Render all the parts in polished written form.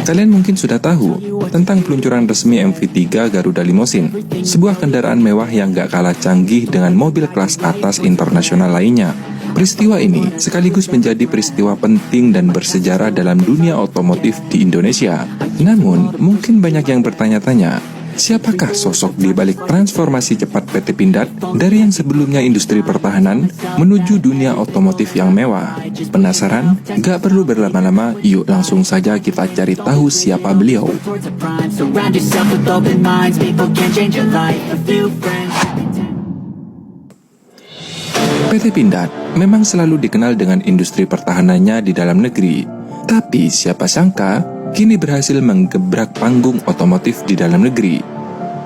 Kalian mungkin sudah tahu tentang peluncuran resmi MV3 Garuda Limousine, sebuah kendaraan mewah yang gak kalah canggih dengan mobil kelas atas internasional lainnya. Peristiwa ini sekaligus menjadi peristiwa penting dan bersejarah dalam dunia otomotif di Indonesia. Namun, mungkin banyak yang bertanya-tanya, siapakah sosok di balik transformasi cepat PT Pindad dari yang sebelumnya industri pertahanan menuju dunia otomotif yang mewah? Penasaran? Gak perlu berlama-lama, yuk langsung saja kita cari tahu siapa beliau. PT Pindad memang selalu dikenal dengan industri pertahanannya di dalam negeri. Tapi siapa sangka kini berhasil menggebrak panggung otomotif di dalam negeri.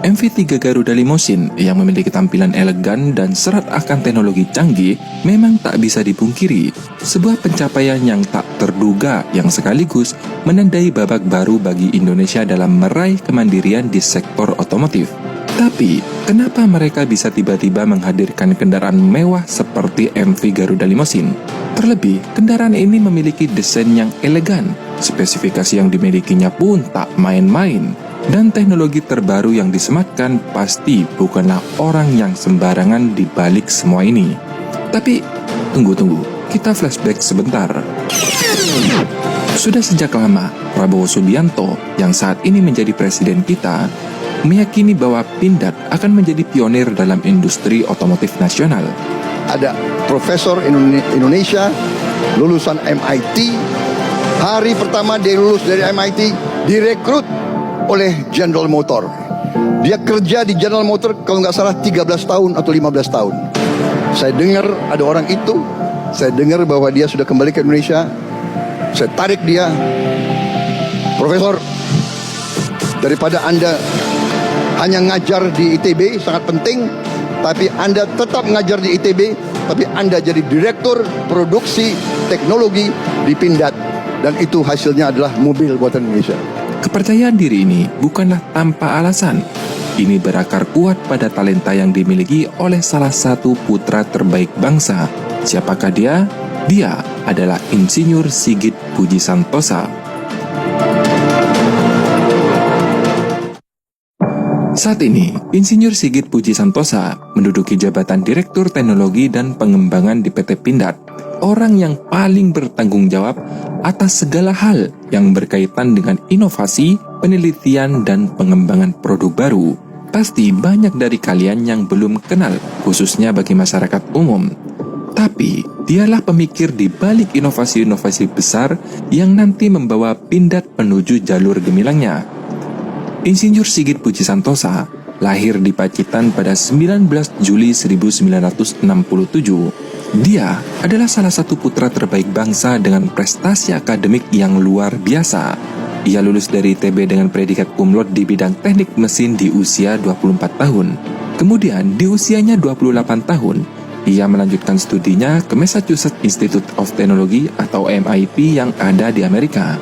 MV3 Garuda Limousine yang memiliki tampilan elegan dan syarat akan teknologi canggih memang tak bisa dipungkiri. Sebuah pencapaian yang tak terduga yang sekaligus menandai babak baru bagi Indonesia dalam meraih kemandirian di sektor otomotif. Tapi, kenapa mereka bisa tiba-tiba menghadirkan kendaraan mewah seperti MV Garuda Limousine? Terlebih, kendaraan ini memiliki desain yang elegan, spesifikasi yang dimilikinya pun tak main-main, dan teknologi terbaru yang disematkan pasti bukanlah orang yang sembarangan di balik semua ini. Tapi, tunggu, kita flashback sebentar. Sudah sejak lama, Prabowo Subianto yang saat ini menjadi presiden kita, meyakini bahwa Pindad akan menjadi pionir dalam industri otomotif nasional. Ada profesor Indonesia lulusan MIT. Hari pertama dia lulus dari MIT, direkrut oleh General Motor. Dia kerja di General Motor kalau nggak salah 13 tahun atau 15 tahun. Saya dengar ada orang itu, saya dengar bahwa dia sudah kembali ke Indonesia. Saya tarik dia, Profesor, daripada Anda hanya ngajar di ITB, sangat penting, tapi Anda tetap ngajar di ITB, tapi Anda jadi direktur produksi teknologi di Pindad, dan itu hasilnya adalah mobil buatan Indonesia. Kepercayaan diri ini bukanlah tanpa alasan. Ini berakar kuat pada talenta yang dimiliki oleh salah satu putra terbaik bangsa. Siapakah dia? Dia adalah Insinyur Sigit Puji Santosa. Saat ini, Insinyur Sigit Puji Santosa menduduki jabatan Direktur Teknologi dan Pengembangan di PT Pindad, orang yang paling bertanggung jawab atas segala hal yang berkaitan dengan inovasi, penelitian, dan pengembangan produk baru. Pasti banyak dari kalian yang belum kenal, khususnya bagi masyarakat umum. Tapi, dialah pemikir di balik inovasi-inovasi besar yang nanti membawa Pindad menuju jalur gemilangnya. Insinyur Sigit Puji Santosa lahir di Pacitan pada 19 Juli 1967. Dia adalah salah satu putra terbaik bangsa dengan prestasi akademik yang luar biasa. Ia lulus dari ITB dengan predikat cum laude di bidang teknik mesin di usia 24 tahun. Kemudian di usianya 28 tahun, ia melanjutkan studinya ke Massachusetts Institute of Technology atau MIT yang ada di Amerika.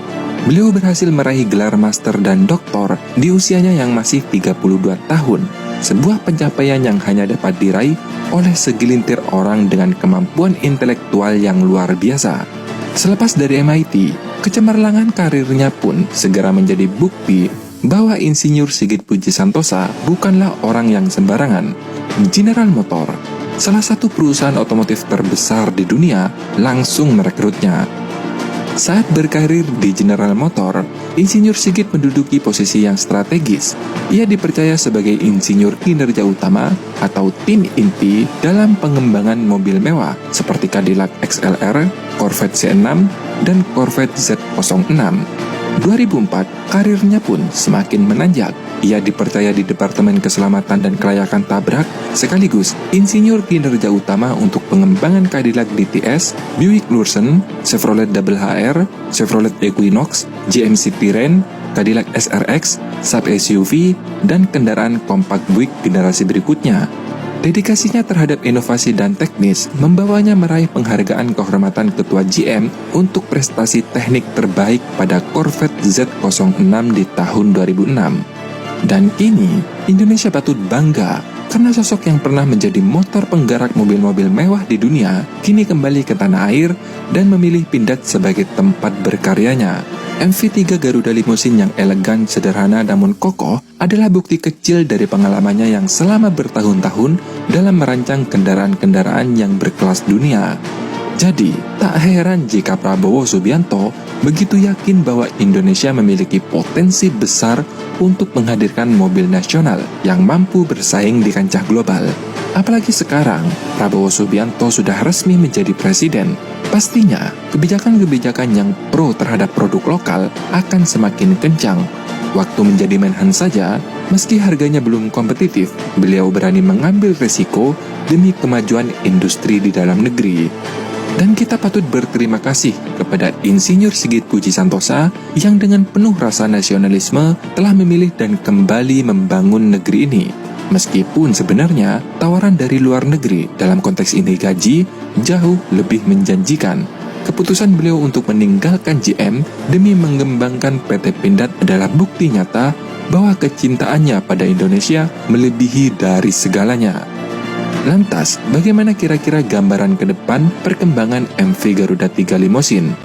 Beliau berhasil meraih gelar master dan doktor di usianya yang masih 32 tahun, sebuah pencapaian yang hanya dapat diraih oleh segelintir orang dengan kemampuan intelektual yang luar biasa. Selepas dari MIT, kecemerlangan karirnya pun segera menjadi bukti bahwa Insinyur Sigit Puji Santosa bukanlah orang yang sembarangan. General Motor, salah satu perusahaan otomotif terbesar di dunia, langsung merekrutnya. Saat berkarir di General Motor, Insinyur Sigit menduduki posisi yang strategis. Ia dipercaya sebagai insinyur kinerja utama atau tim inti dalam pengembangan mobil mewah seperti Cadillac XLR, Corvette C6, dan Corvette Z06. 2004, karirnya pun semakin menanjak. Ia dipercaya di Departemen Keselamatan dan Kelayakan Tabrak, sekaligus insinyur kinerja utama untuk pengembangan Cadillac DTS, Buick Lursen, Chevrolet Double HR, Chevrolet Equinox, GMC Terrain, Cadillac SRX, sub SUV, dan kendaraan kompak Buick generasi berikutnya. Dedikasinya terhadap inovasi dan teknis membawanya meraih penghargaan kehormatan Ketua GM untuk prestasi teknik terbaik pada Corvette Z06 di tahun 2006. Dan kini, Indonesia patut bangga karena sosok yang pernah menjadi motor penggerak mobil-mobil mewah di dunia kini kembali ke tanah air dan memilih Pindad sebagai tempat berkaryanya. MV3 Garuda Limousine yang elegan, sederhana, namun kokoh adalah bukti kecil dari pengalamannya yang selama bertahun-tahun dalam merancang kendaraan-kendaraan yang berkelas dunia. Jadi, tak heran jika Prabowo Subianto begitu yakin bahwa Indonesia memiliki potensi besar untuk menghadirkan mobil nasional yang mampu bersaing di kancah global. Apalagi sekarang, Prabowo Subianto sudah resmi menjadi presiden. Pastinya, kebijakan-kebijakan yang pro terhadap produk lokal akan semakin kencang. Waktu menjadi Menhan saja, meski harganya belum kompetitif, beliau berani mengambil resiko demi kemajuan industri di dalam negeri. Dan kita patut berterima kasih kepada Insinyur Sigit Puji Santosa yang dengan penuh rasa nasionalisme telah memilih dan kembali membangun negeri ini. Meskipun sebenarnya tawaran dari luar negeri dalam konteks ini gaji jauh lebih menjanjikan. Keputusan beliau untuk meninggalkan GM demi mengembangkan PT Pindad adalah bukti nyata bahwa kecintaannya pada Indonesia melebihi dari segalanya. Lantas, bagaimana kira-kira gambaran ke depan perkembangan MV Garuda 3 Limousine?